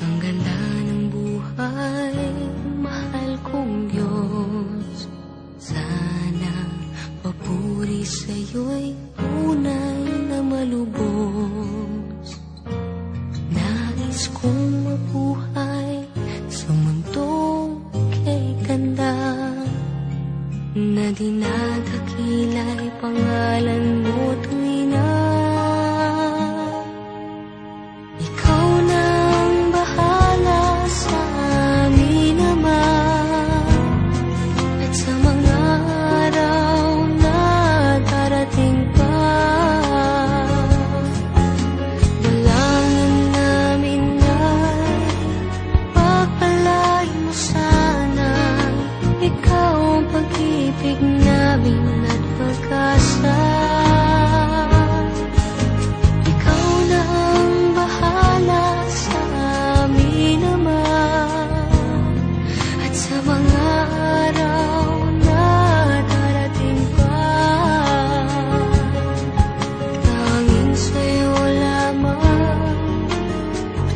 Ang ganda ng buhay, mahal kong Diyos. Sana papuri sa'yo'y tunay na malubos. Nais kong mabuhay sa mundong kay ganda, na dinadakila'y pangalan mo tuwing na ikaw na ang bahala sa amin naman. At sa mga araw na darating pa, dalangin namin ay pagpalain mo sana. Ikaw ang pag-ibig namin at pag-asa. Ikaw na ang bahala sa amin naman. At sa mga araw na darating pa, tanging sa'yo lamang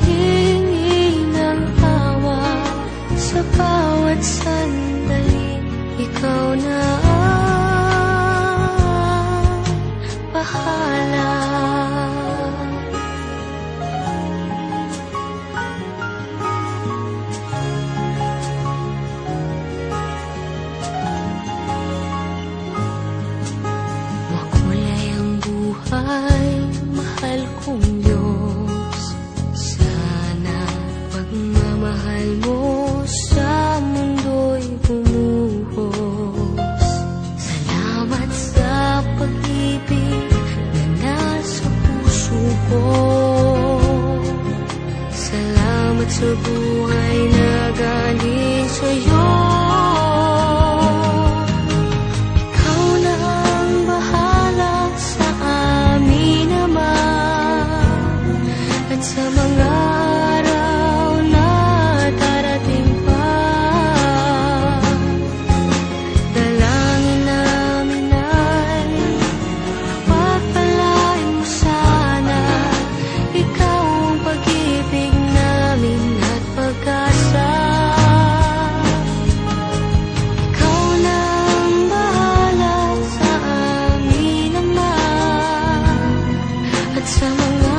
hingi ng awa sa bawat sandali. Ikaw na ang bahala. Makulay ang buhay, mahal kong Diyos. Sana pagmamahal mo sa mundo'y bumuhos. Salamat sa pag-ibig na nasa puso ko. Salamat sa buhay na galing sa'yo. Ikaw na ang bahala sa amin naman. At sa mga araw na darating pa, dalangin namin ay pagpalain mo sana. Ikaw ang pag-ibig namin at pag-asa. Ikaw na ang bahala sa amin naman. At sa mga